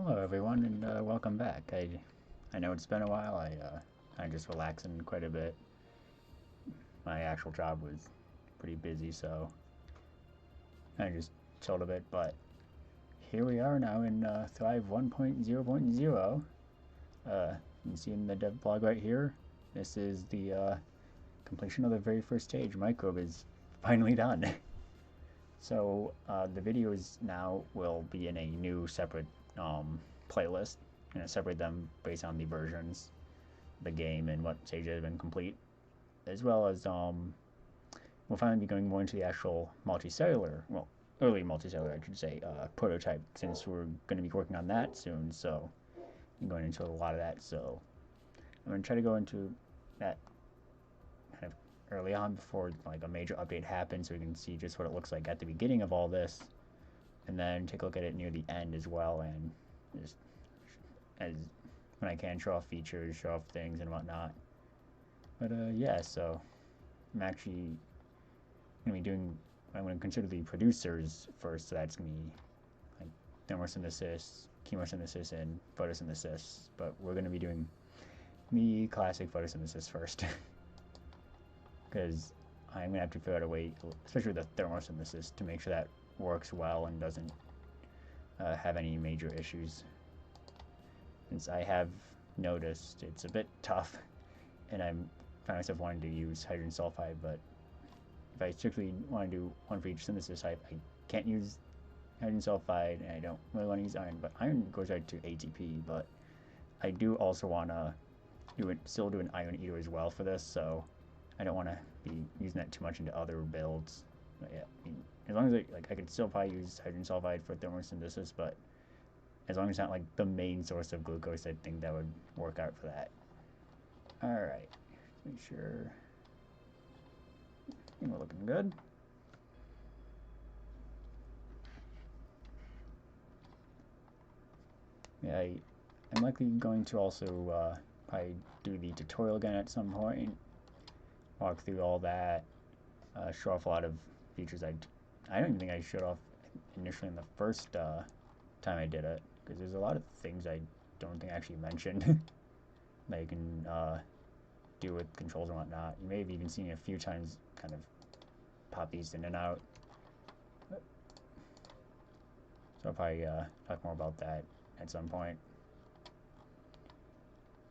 Hello everyone and welcome back. I know it's been a while. I'm just relaxing quite a bit. My actual job was pretty busy, so I just chilled a bit. But here we are now in Thrive 1.0.0. You can see in the dev blog right here. This is the completion of the very first stage. Microbe is finally done. So the videos now will be in a new separate playlist. I'm gonna separate them based on the versions, the game, and what stages have been complete, as well as we'll finally be going more into the actual multicellular, well, early multicellular, I should say, prototype, since we're going to be working on that soon. So I'm going into a lot of that. So I'm gonna try to go into that kind of early on before like a major update happens, so we can see just what it looks like at the beginning of all this, and then take a look at it near the end as well, and just as when I can show off features, show off things and whatnot. But yeah, so I'm actually gonna be doing. I'm gonna consider the producers first, so that's gonna be like thermosynthesis, chemosynthesis, and photosynthesis. But we're gonna be doing the classic photosynthesis first, because I'm gonna have to figure out a way, especially with the thermosynthesis, to make sure that works well and doesn't have any major issues. Since I have noticed it's a bit tough, and I'm find myself wanting to use hydrogen sulfide, but if I strictly want to do one for each synthesis, I can't use hydrogen sulfide, and I don't really want to use iron, but iron goes right to ATP. But I do also want to still do an iron eater as well for this, so I don't want to be using that too much into other builds. But yeah, I mean, as long as I could still probably use hydrogen sulfide for thermosynthesis, but as long as it's not like the main source of glucose, I think that would work out for that. Alright, make sure we're looking good. Yeah, I'm likely going to also probably do the tutorial again at some point, walk through all that, show off a lot of features I don't even think I showed off initially in the first time I did it, because there's a lot of things I don't think I actually mentioned that you can do with controls and whatnot. You may have even seen it a few times kind of pop these in and out. So I'll probably talk more about that at some point,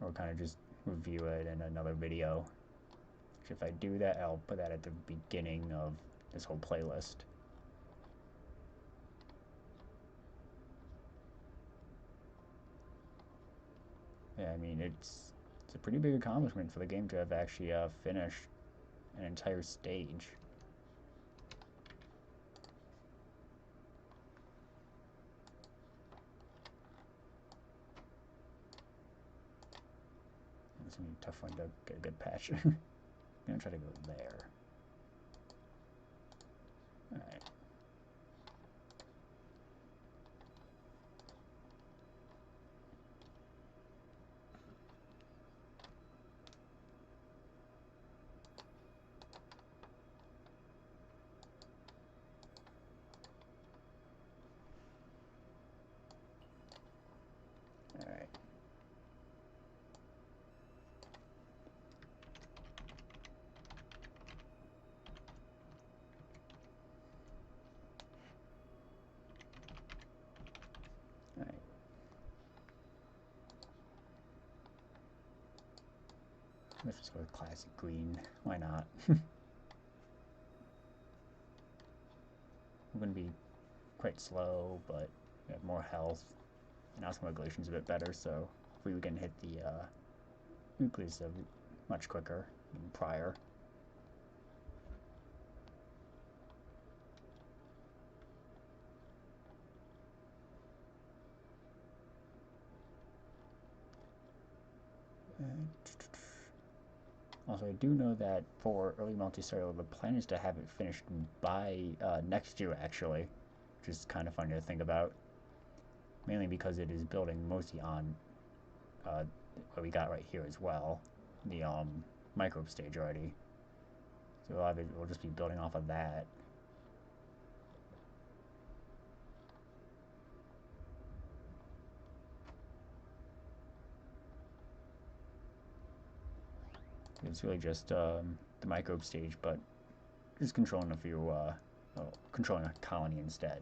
or kind of just review it in another video. If I do that, I'll put that at the beginning of this whole playlist. Yeah, I mean, it's a pretty big accomplishment for the game to have actually finished an entire stage. It's gonna be a tough one to get a good patch. I'm gonna try to go there. Alright. Alright. Alright. Let's just go with classic green. Why not? I'm going to be quite slow, but we have more health. And osmoregulation's a bit better, so hopefully we can hit the nucleus much quicker than prior. Also, I do know that for early multicellular, the plan is to have it finished by next year, actually, which is kind of fun to think about. Mainly because it is building mostly on what we got right here as well, the microbe stage already. So a lot of it will just be building off of that. It's really just the microbe stage, but just controlling a few, well, controlling a colony instead.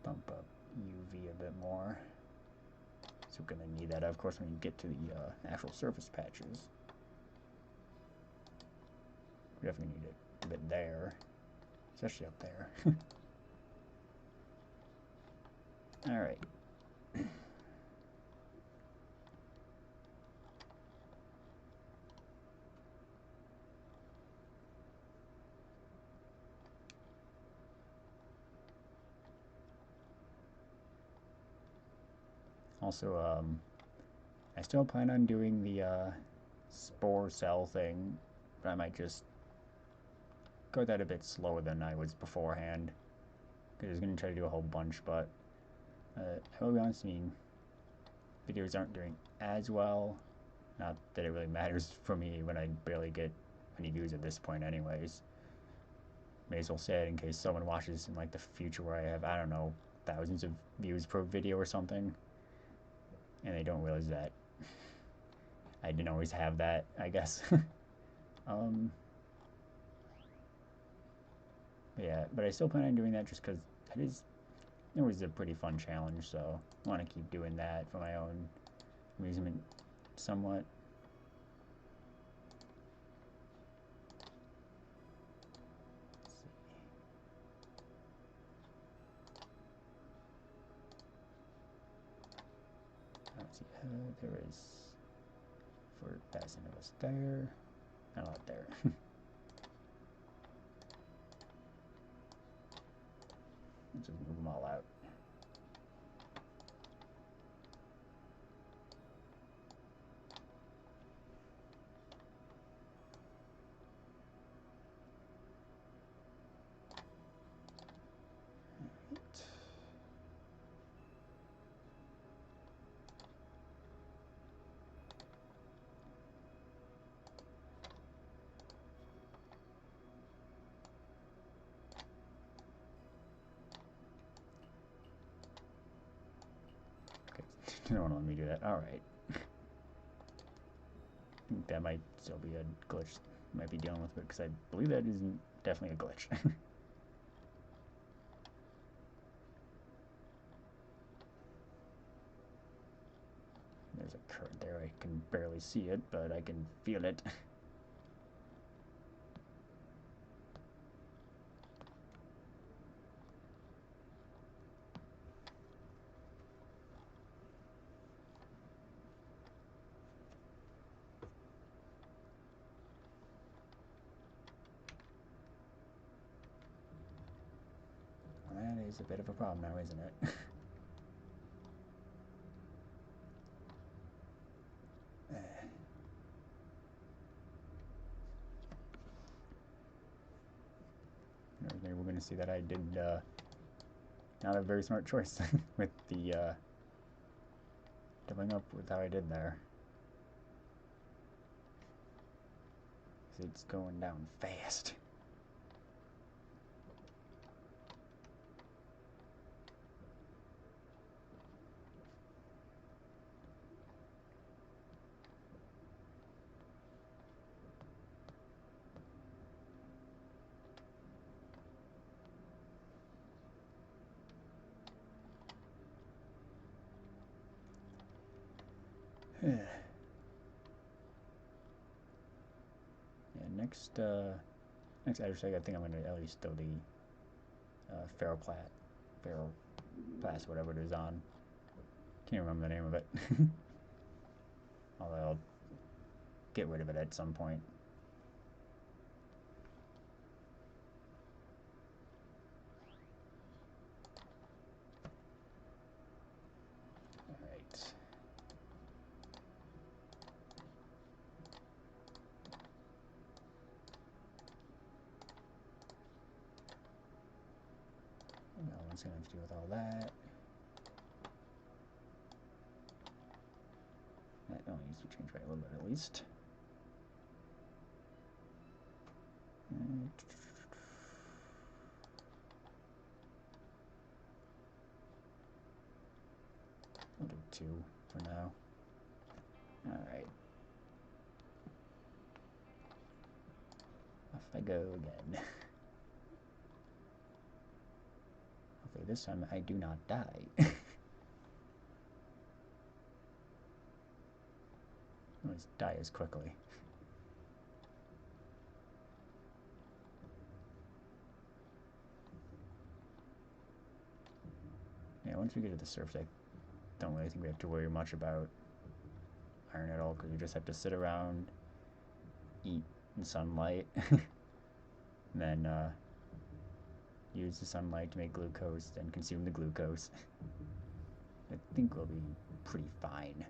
Bump up UV a bit more. So we're going to need that, of course, when you get to the actual surface patches. We definitely need it a bit there, especially up there. All right. Also, I still plan on doing the spore cell thing, but I might just go that a bit slower than I was beforehand. Because I was going to try to do a whole bunch, but I will be honest, I mean, videos aren't doing as well. Not that it really matters for me when I barely get any views at this point anyways. May as well say it in case someone watches in like the future where I have, I don't know, thousands of views per video or something. And they don't realize that I didn't always have that, I guess. Yeah, but I still plan on doing that just because it was a pretty fun challenge, so I want to keep doing that for my own amusement somewhat. Let's see. There is for passing of us there, not a lot there. Let's just move them all out. They don't want to let me do that. Alright. That might still be a glitch I might be dealing with, because I believe that is definitely a glitch. There's a current there. I can barely see it, but I can feel it. That is a bit of a problem now, isn't it? Maybe we're going to see that I did not a very smart choice with the doubling up with how I did there. It's going down fast. Yeah, next actually I think I'm going to at least throw the ferroplast, whatever it is on. Can't remember the name of it. Although I'll get rid of it at some point. Alright. No one's going to have to deal with all that. I'll use to change by a little bit at least. We'll do 2 for now. Alright. Off I go again. Hopefully this time I do not die. Always die as quickly. Yeah, once we get to the surface, I don't really think we have to worry much about iron at all, because we just have to sit around, eat in sunlight, and then use the sunlight to make glucose, then consume the glucose. I think we'll be pretty fine.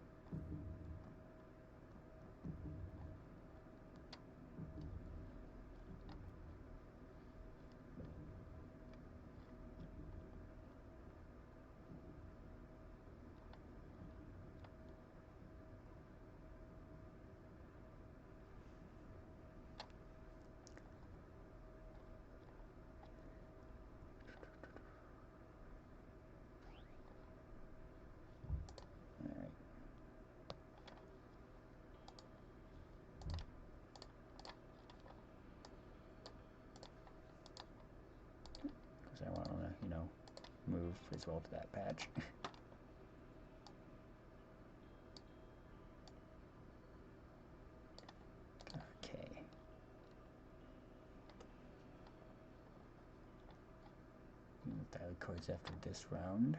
I want to, move as well to that patch. Okay. Thylakoids after this round.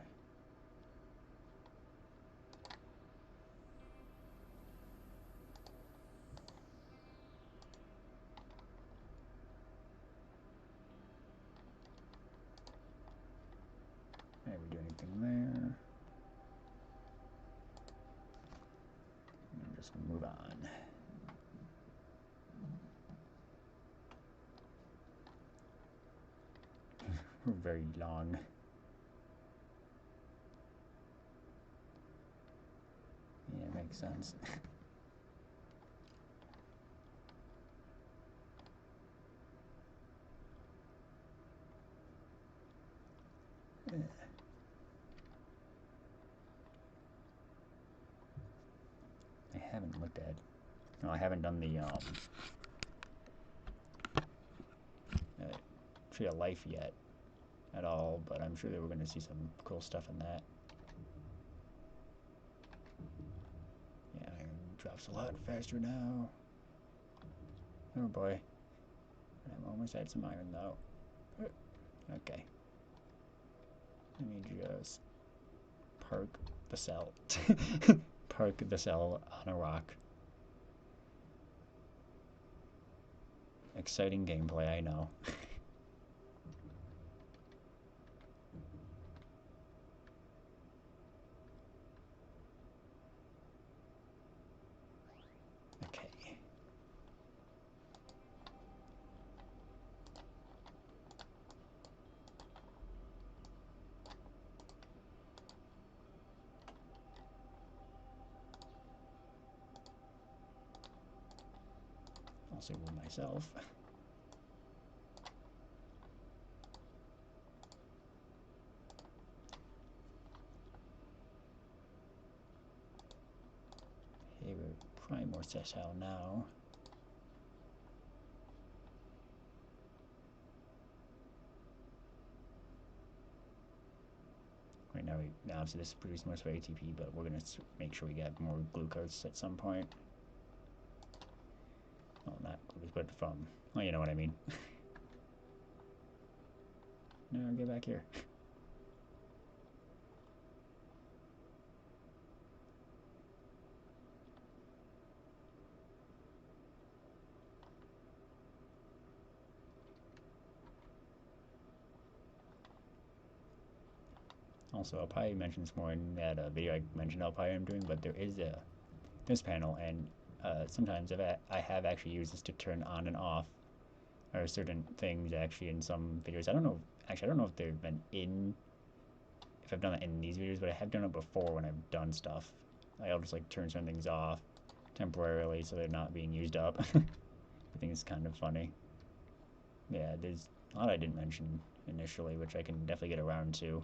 Did we do anything there? And just move on. We're very long. Yeah, it makes sense. I haven't looked at. No, I haven't done the Tree of Life yet at all, but I'm sure that we're going to see some cool stuff in that. Yeah, iron drops a lot faster now. Oh boy. I'm almost at some iron though. Okay. Let me just park the cell. Park the cell on a rock. Exciting gameplay, I know. Okay. I'll save myself. Okay, we're probably more sessile now. Right now, obviously this produces most of our ATP, but we're going to make sure we get more glucose at some point. Well, not glucose, but from, well, you know what I mean. No, get back here. Also, I'll probably mention this more in that video I mentioned I'm doing, but there is this panel, and sometimes I have actually used this to turn on and off or certain things actually in some videos. I don't know if they've been if I've done it in these videos, but I have done it before when I've done stuff. I'll just like turn some things off temporarily so they're not being used up. I think it's kind of funny. Yeah, there's a lot I didn't mention initially, which I can definitely get around to.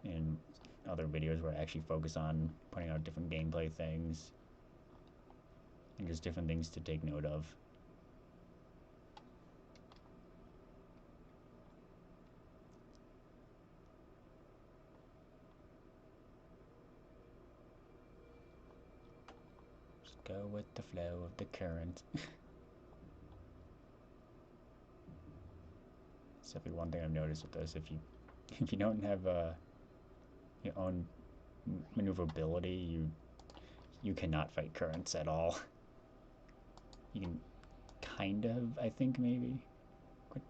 In other videos where I actually focus on pointing out different gameplay things and just different things to take note of. Just go with the flow of the current. It's definitely one thing I've noticed with this. If you don't have your own maneuverability, you cannot fight currents at all. You can kind of, I think, maybe.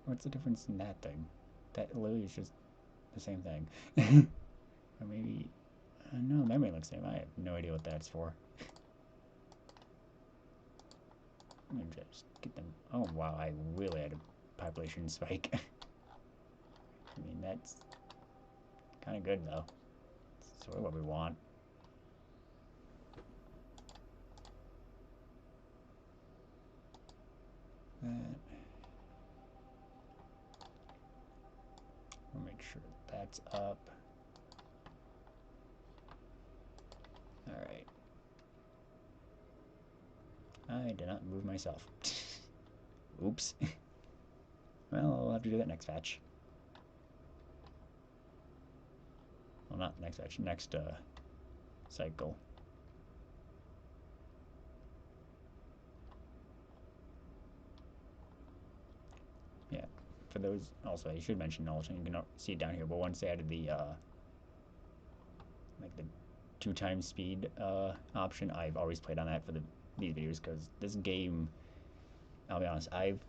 What's the difference in that thing? That literally is just the same thing. Or maybe, no, that may look the same. I have no idea what that's for. Let me just get them. Oh wow, I really had a population spike. I mean, that's kind of good though. It's sort of what we want. That. We'll make sure that's up. Alright. I did not move myself. Oops. Well, I'll have to do that next patch. Well, not next patch, next cycle. Yeah, for those, also, I should mention also, you can see it down here, but once they added the, like the 2x speed option, I've always played on that for these videos, because this game, I'll be honest, I've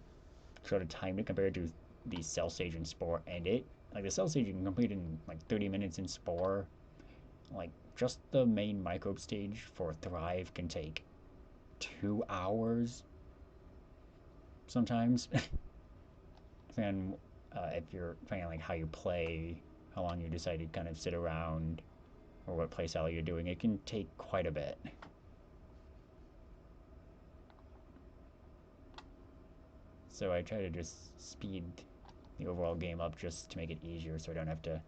sort of timed it compared to the cell stage in Spore, and like the cell stage you can complete in like 30 minutes in Spore. Like just the main microbe stage for Thrive can take 2 hours sometimes. And if you're depending on like how you play, how long you decide to kind of sit around, or what playstyle you're doing, it can take quite a bit. So I try to just speed the overall game up just to make it easier so I don't have to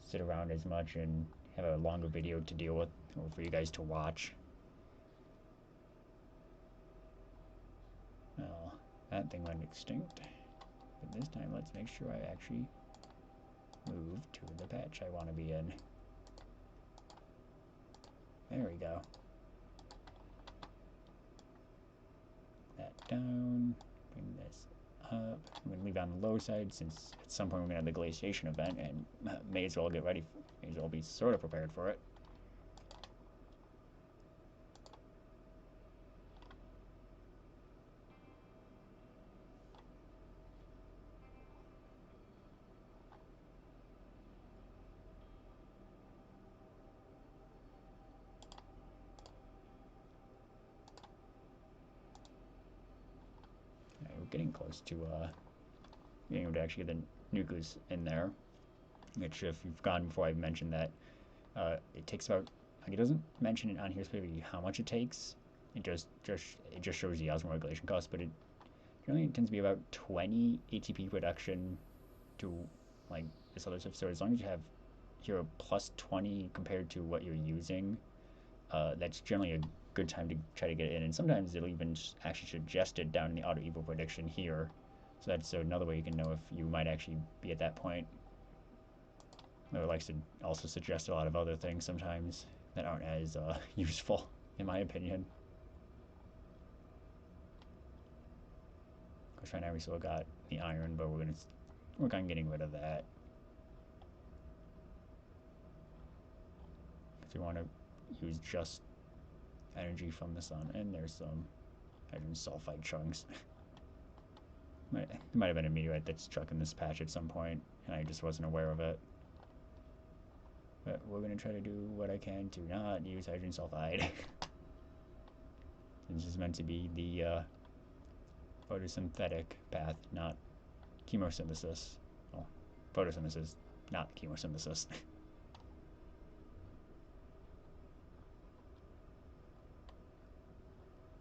sit around as much and have a longer video to deal with or for you guys to watch. Well, that thing went extinct. But this time let's make sure I actually move to the patch I want to be in. There we go. That down. Bring this up. I'm going to leave it on the low side since at some point we're going to have the glaciation event and may as well get ready. May as well be sort of prepared for it. We're getting close to being able to actually get the nucleus in there. Which, if you've gone before, I've mentioned that it takes about, like, it doesn't mention it on here specifically how much it takes. It just shows the osmoregulation cost, but it generally tends to be about 20 ATP production to like this other stuff. So as long as you have here plus 20 compared to what you're using, that's generally a good time to try to get it in. And sometimes it'll even actually suggest it down in the auto evo prediction here. So that's another way you can know if you might actually be at that point. Though it likes to also suggest a lot of other things sometimes that aren't as useful, in my opinion. Of course, right now we still got the iron, but we're going to work on getting rid of that. Because we want to use just energy from the sun. And there's some hydrogen sulfide chunks. There might have been a meteorite that struck in this patch at some point, and I just wasn't aware of it. But we're going to try to do what I can to not use hydrogen sulfide. This is meant to be the photosynthetic path, not chemosynthesis. Well, photosynthesis, not chemosynthesis.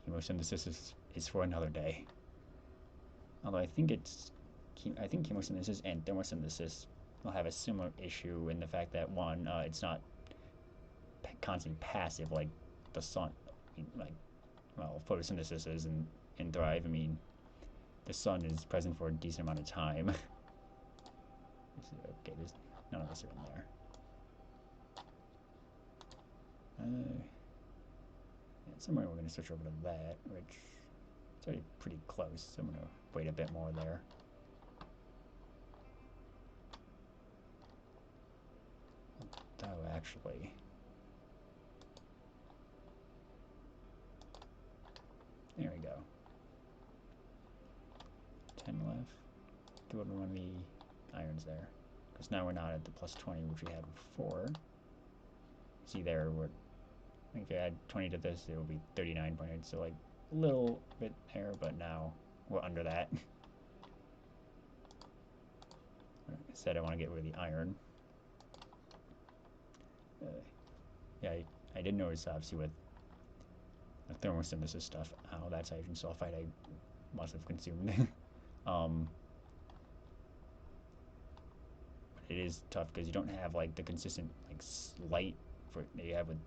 chemosynthesis is for another day. Although I think chemosynthesis and thermosynthesis will have a similar issue in the fact that one, it's not constantly passive like the sun, like, well, photosynthesis is in Thrive. I mean, the sun is present for a decent amount of time. Okay, there's none of us are in there. Yeah, somewhere we're going to switch over to that, which is already pretty close, so I'm going to wait a bit more there. Though, actually, there we go. 10 left. Do it one of the irons there. Because now we're not at the plus 20, which we had before. See there, we're, if you add 20 to this, it will be 39.8, so like a little bit there, but now we're under that. Like I said, I want to get rid of the iron. Yeah, I did notice, obviously, with the thermosynthesis stuff, oh, that's hydrogen sulfide I must have consumed. It is tough because you don't have like the consistent like light for that you have with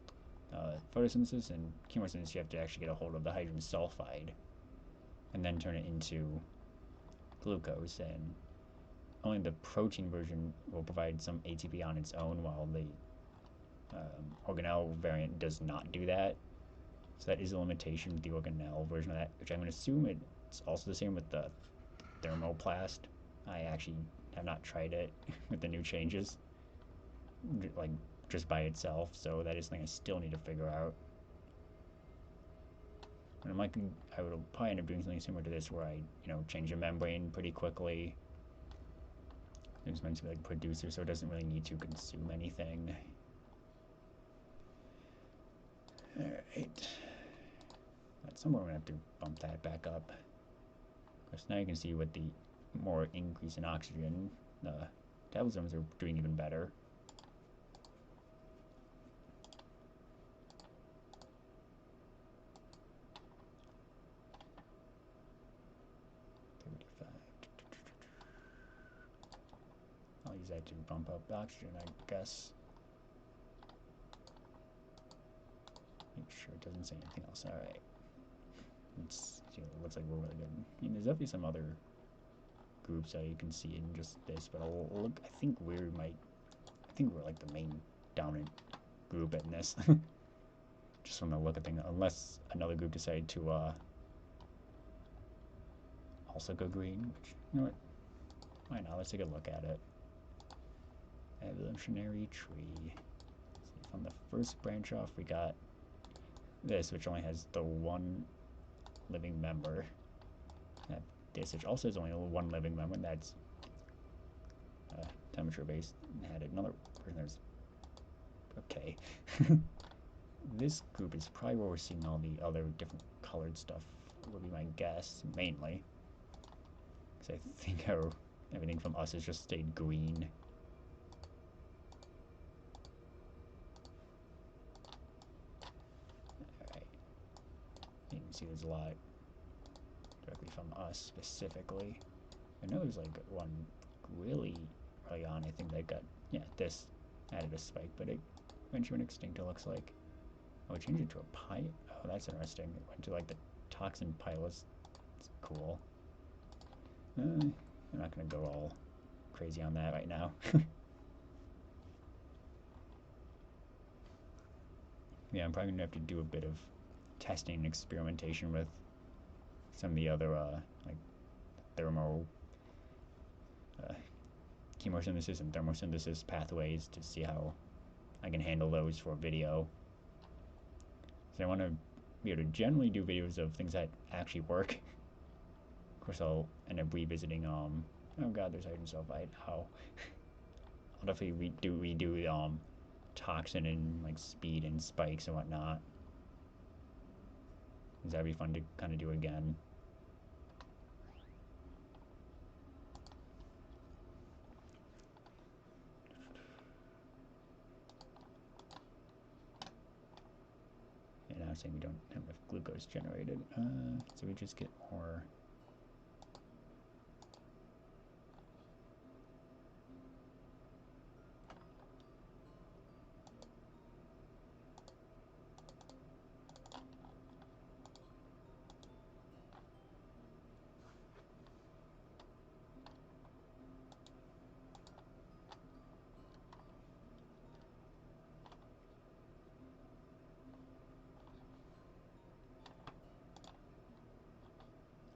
photosynthesis and chemosynthesis. You have to actually get a hold of the hydrogen sulfide and then turn it into glucose, and only the protein version will provide some ATP on its own, while the organelle variant does not do that. So that is a limitation with the organelle version of that, which I'm going to assume it's also the same with the thermoplast. I actually have not tried it with the new changes, like just by itself, so that is something I still need to figure out. And I would probably end up doing something similar to this, where I, change the membrane pretty quickly. It's meant to be like a producer, so it doesn't really need to consume anything. Alright. At some point we're going to have to bump that back up. Because now you can see with the more increase in oxygen, the metabolisms are doing even better. I'll use that to bump up the oxygen, I guess. Make sure it doesn't say anything else. Alright. It looks like we're really good. I mean, there's definitely some other groups that you can see in just this, but I'll look. I think we're like the main dominant group in this. Just from the look of things, unless another group decided to also go green, which, you know what, why not? Let's take a look at it. Evolutionary tree. See, from the first branch off, we got this, which only has the one living member. This, which also has only one living member, and that's temperature based. And had another person. There's okay. This group is probably where we're seeing all the other different colored stuff. Would be my guess, mainly, because I think everything from us has just stayed green. Alright. You can see there's a lot directly from us specifically. I know there's like one really early on, I think they got, yeah, this added a spike, but it eventually went extinct, it looks like. Oh, it changed it to a pilot. Oh, that's interesting. It went to like the toxin pilots. It's cool. I'm not going to go all crazy on that right now. Yeah, I'm probably going to have to do a bit of testing and experimentation with some of the other, like, chemosynthesis and thermosynthesis pathways to see how I can handle those for video. So I want to be able to generally do videos of things that actually work. Of course, I'll end up revisiting, oh god, there's hydrogen sulfide, how. I'll definitely redo toxin and like speed and spikes and whatnot. Because that'd be fun to kind of do again. saying we don't have enough glucose generated. So we just get more.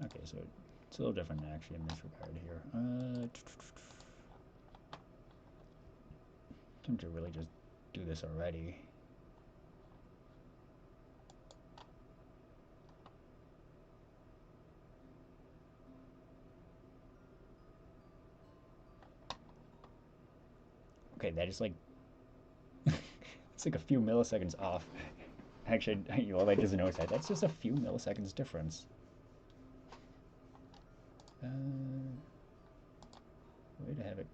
Okay, so it's a little different actually in this regard here. Time to really just do this already. Okay, that is like it's like a few milliseconds off. Actually, well, I doesn't notice that. That's just a few milliseconds difference. Way to have it.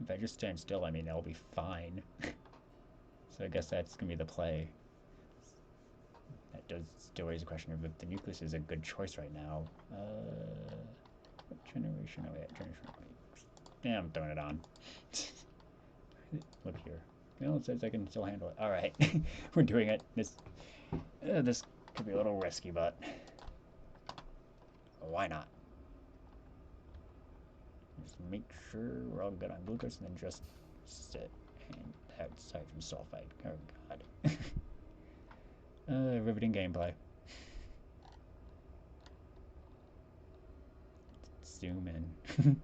If I just stand still, I mean, I'll be fine. So I guess that's going to be the play. That does still raise a question of if the nucleus is a good choice right now. What generation? Oh, yeah, generation. Yeah, I'm throwing it on. Look here. Well, it says I can still handle it. All right, we're doing it. This could be a little risky, but why not? Just make sure we're all good on glucose, and then just sit and outside from sulfite. Oh god. Riveting gameplay. Zoom in.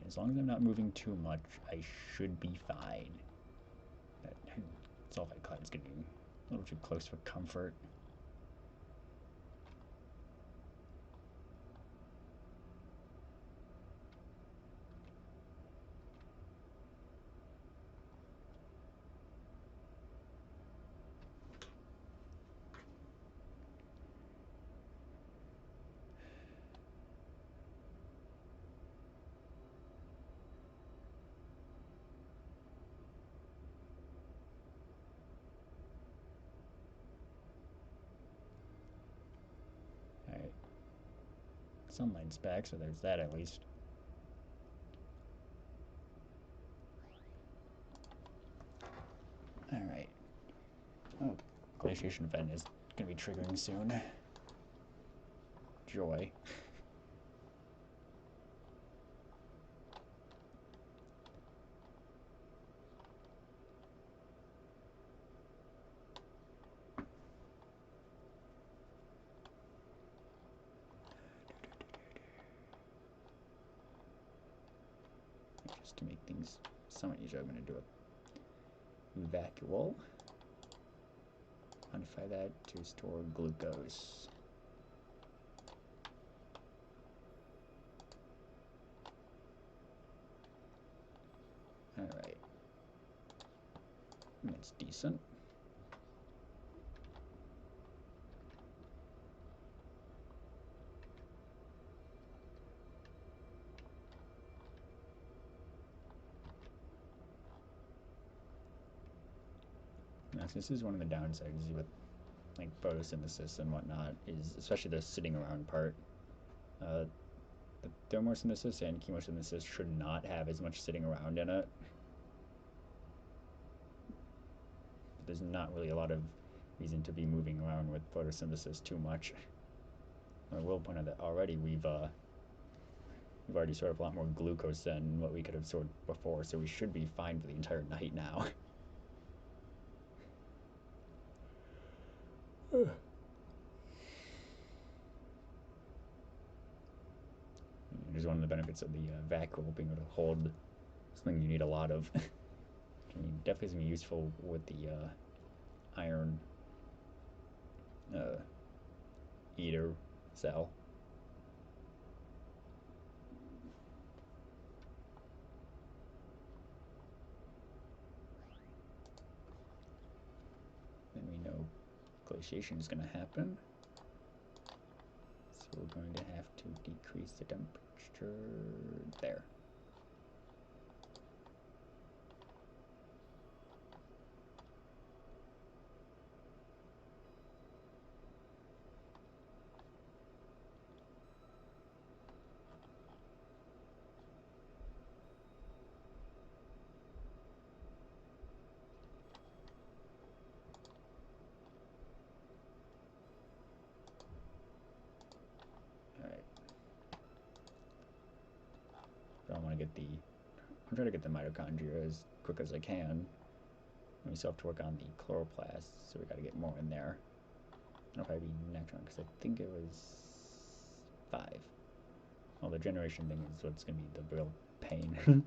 As long as I'm not moving too much, I should be fine. That sulfite cloud is getting a little too close for comfort. Alright. Sunlight's back, so there's that at least. Alright. Oh, glaciation event is going to be triggering soon. Joy. Just to make things somewhat easier, I'm going to do a vacuole. Modify that to store glucose. Alright. That's decent. Now, this is one of the downsides with like photosynthesis and whatnot, is especially the sitting around part. The thermosynthesis and chemosynthesis should not have as much sitting around in it. There's not really a lot of reason to be moving around with photosynthesis too much. I will point out that already we've already stored up a lot more glucose than what we could have stored before, so we should be fine for the entire night now. It is one of the benefits of the vacuole, being able to hold something you need a lot of. I mean, definitely is going to be useful with the iron eater cell. Then we know glaciation is going to happen. So we're going to have to decrease the temperature there. get the I'm trying to get the mitochondria as quick as I can. We still have to work on the chloroplasts, so we got to get more in there. It'll probably be next one because I think it was 5. Well, the generation thing is what's gonna be the real pain.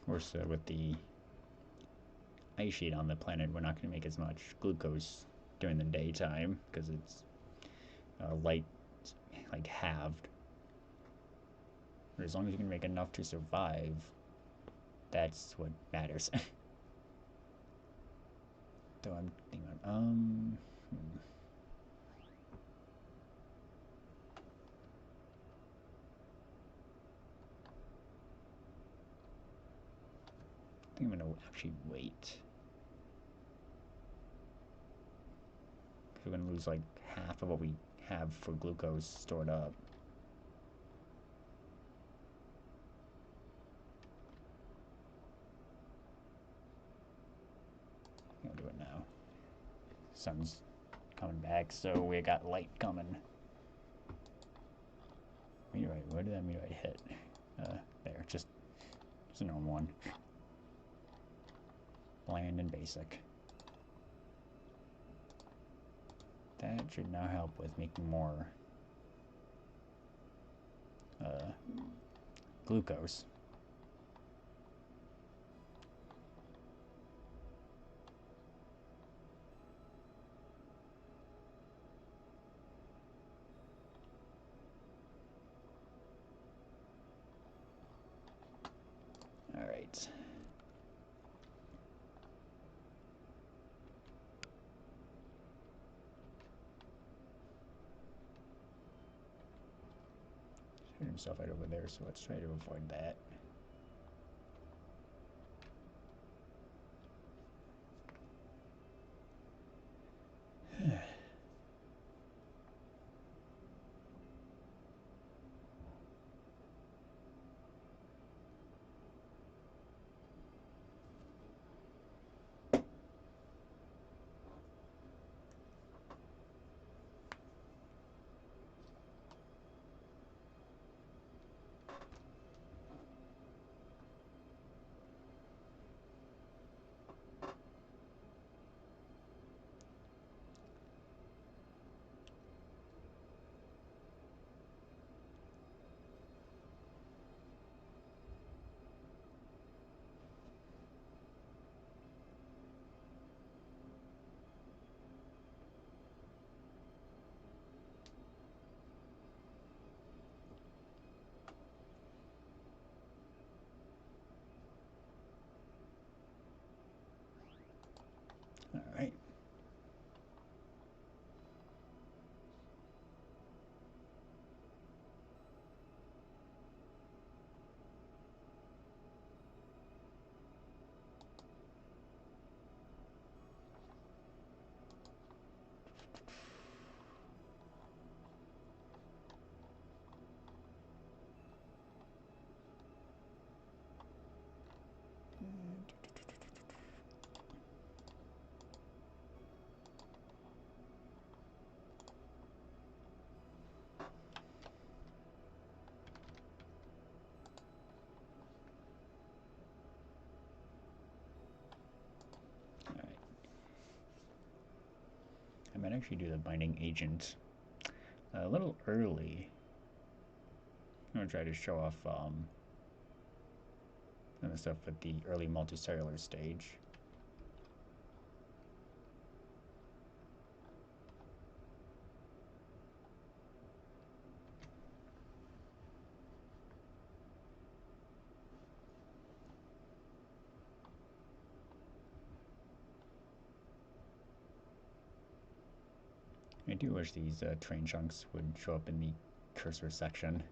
Of course, with the ice sheet on the planet, we're not going to make as much glucose during the daytime because it's light, like halved. But as long as you can make enough to survive, that's what matters. Though I'm thinking, I think I'm gonna actually wait. We're gonna lose like half of what we have for glucose stored up. I'll do it now. Sun's coming back, so we got light coming. Meteorite, where did that meteorite hit? There, just a normal one. Bland and basic. That should now help with making more glucose. All right. Shoot himself right over there, so let's try to avoid that. All right. I might actually do the binding agent a little early. I'm gonna try to show off some of the stuff at the early multicellular stage. I do wish these train chunks would show up in the cursor section.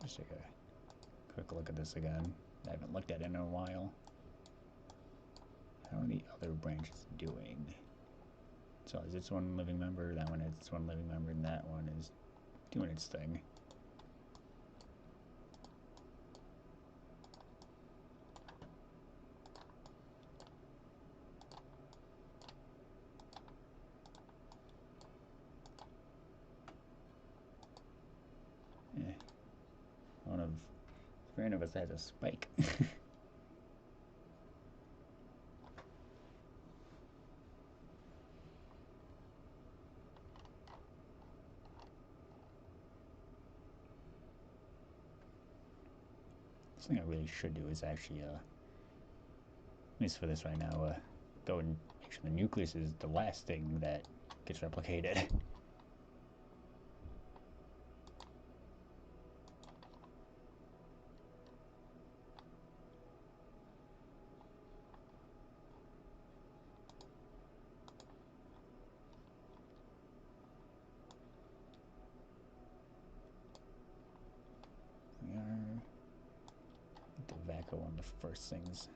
Just take a quick look at this again. I haven't looked at it in a while. How are the other branches doing? So is this one living member, that one is one living member, and that one is doing its thing. One of three of us has a spike. Something I really should do is actually, at least for this right now, go and make sure the nucleus is the last thing that gets replicated. We are the vacuum one of the first things.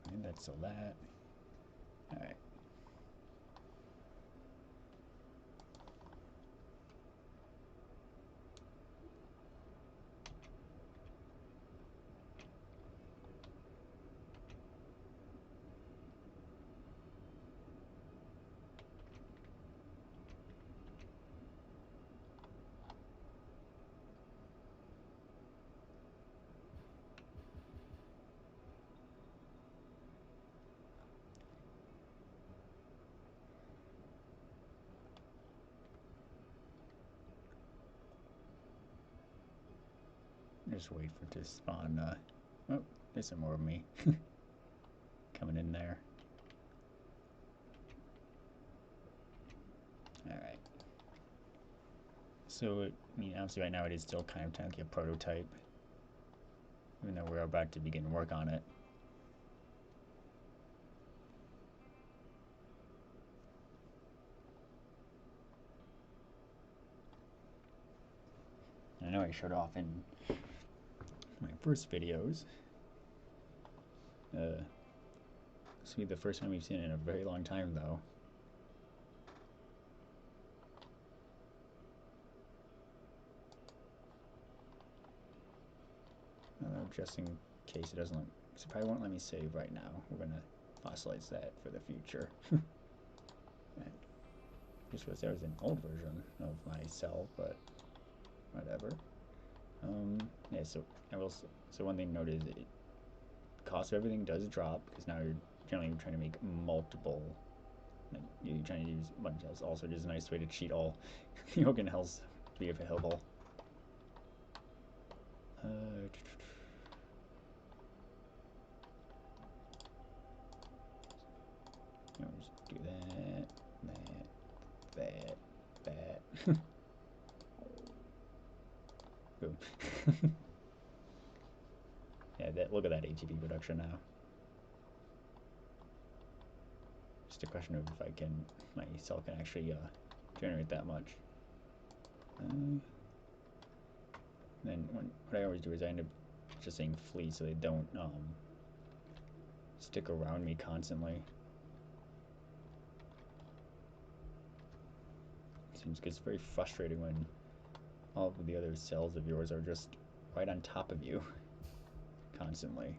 And that's all that. All right. Just wait for it to spawn. Oh, there's some more of me coming in there. Alright. So, I mean, obviously right now it is still kind of technically a prototype, even though we're about to begin work on it. I know I showed off in my first videos. This will be the first time we've seen it in a very long time, though. Just in case it doesn't, it probably won't let me save right now. We're gonna fossilize that for the future. Just because there was an old version of my cell, but whatever. Yeah, so so one thing to note is it cost of everything does drop because now you're generally trying to make multiple. Like, you're trying to use a bunch of cells. Also, just a nice way to cheat all the organelles to be available. Just do that. Boom. Yeah, look at that ATP production now. Just a question of if my cell can actually generate that much. Then what I always do is I end up just saying flee so they don't stick around me constantly. seems, because it's very frustrating when all of the other cells of yours are just right on top of you constantly.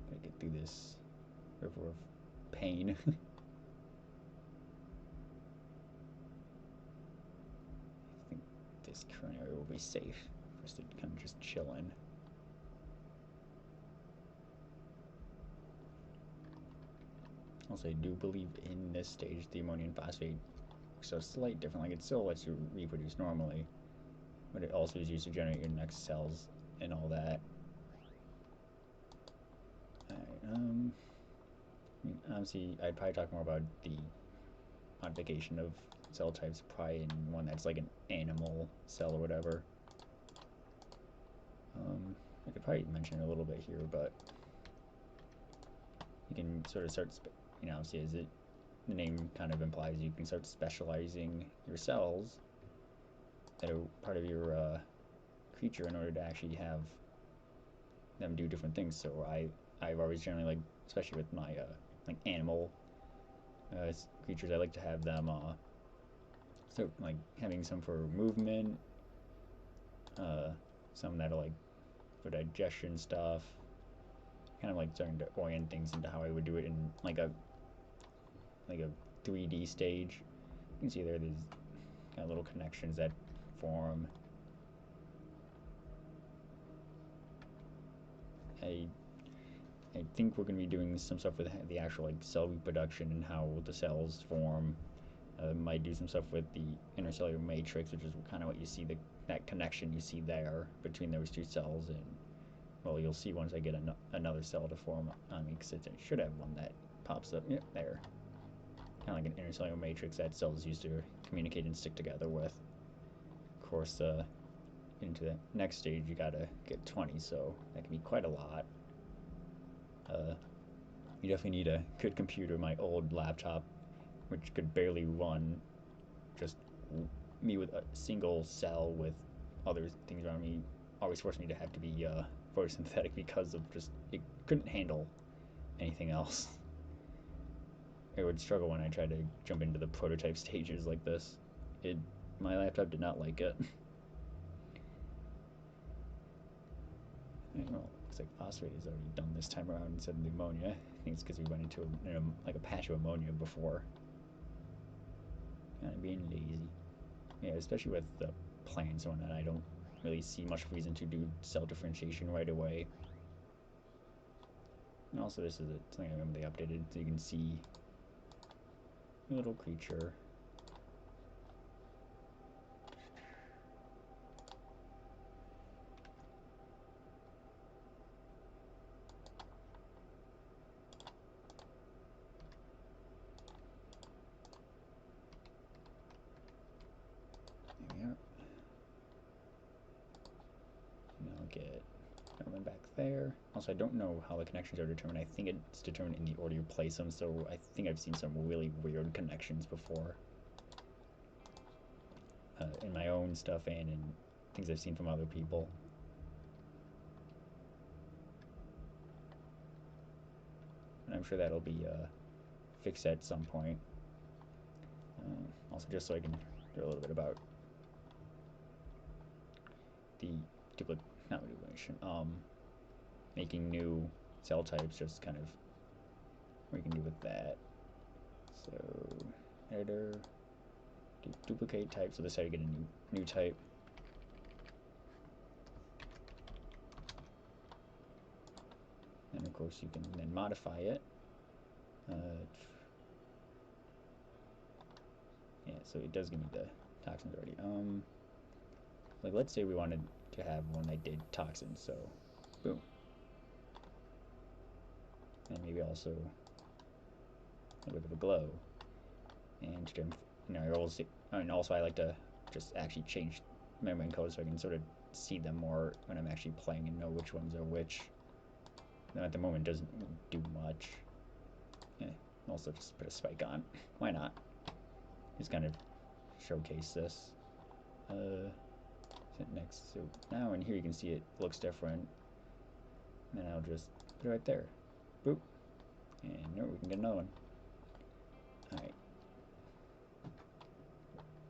Gotta get through this river of pain. I think this current area will be safe for us to kind of just chill in. Also, I do believe in this stage the ammonium phosphate looks a slight different. Like, it still lets you reproduce normally, but it also is used to generate your next cells and all that. Alright, obviously, I'd probably talk more about the modification of cell types, probably in one that's like an animal cell or whatever. I could probably mention it a little bit here, but you can sort of start, obviously, as the name kind of implies, you can start specializing your cells that are part of your creature in order to actually have them do different things. So I've always generally, like, especially with my like animal creatures, I like to have them so like having some for movement, some that are like for digestion stuff, kind of like starting to orient things into how I would do it in like a 3D stage. You can see there these kind of little connections that form. I think we're going to be doing some stuff with the actual like cell reproduction and how the cells form. Might do some stuff with the intercellular matrix, which is kind of what you see, that connection you see there between those two cells. And well, you'll see once I get another cell to form on me, because I should have one that pops up. Yep, there. Kind of like an intercellular matrix that cells used to communicate and stick together with. Of course, into the next stage, you gotta get 20, so that can be quite a lot. You definitely need a good computer. My old laptop, which could barely run just me with a single cell with other things around me, always forced me to have to be photosynthetic, because of just, it couldn't handle anything else. I would struggle when I tried to jump into the prototype stages like this. My laptop did not like it. Well, looks like phosphate is already done this time around instead of the ammonia. I think it's because we went into like a patch of ammonia before. Kind of being lazy. Yeah, especially with the plants and whatnot, I don't really see much reason to do cell differentiation right away. And also, this is something I remember they updated, so you can see a little creature. There we are. Now get Norman back there. Also, I don't know how the connections are determined. I think it's determined in the order you place them, so I think I've seen some really weird connections before. In my own stuff and in things I've seen from other people. And I'm sure that'll be fixed at some point. Also, just so I can do a little bit about the not duplication, making new cell types, just kind of what you can do with that. So, editor, duplicate type, so this is how you get a new type. And of course you can then modify it. Yeah, so it does give me the toxins already. Like, let's say we wanted to have one that did toxins, so boom. And maybe also a bit of a glow. And and also I like to just actually change membrane code so I can sort of see them more when I'm actually playing and know which ones are which. Now at the moment it doesn't do much. Also just put a spike on. Why not? Just kind of showcase this. Next, so now in here you can see it looks different. And then I'll just put it right there. Boop. And there, we can get another one. Alright.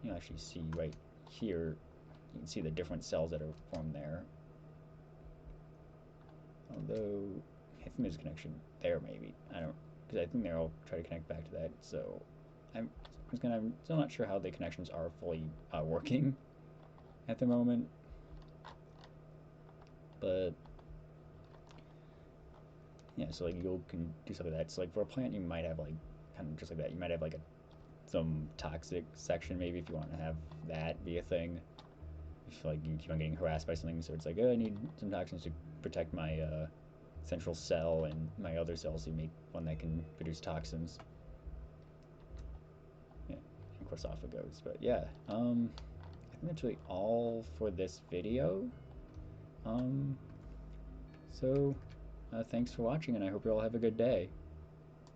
You'll actually see right here, you can see the different cells that are formed there. Although, I think there's a connection there maybe. I don't, because I think they're all try to connect back to that, so I'm still not sure how the connections are fully working at the moment. But yeah, so like you can do something like that. So like for a plant, you might have like kind of just like that. You might have like some toxic section maybe if you want to have that be a thing. If like you keep on getting harassed by something, so it's like, oh, I need some toxins to protect my central cell and my other cells to make one that can produce toxins. Yeah, of course off it goes. But yeah, I think that's really all for this video. So thanks for watching, and I hope you all have a good day.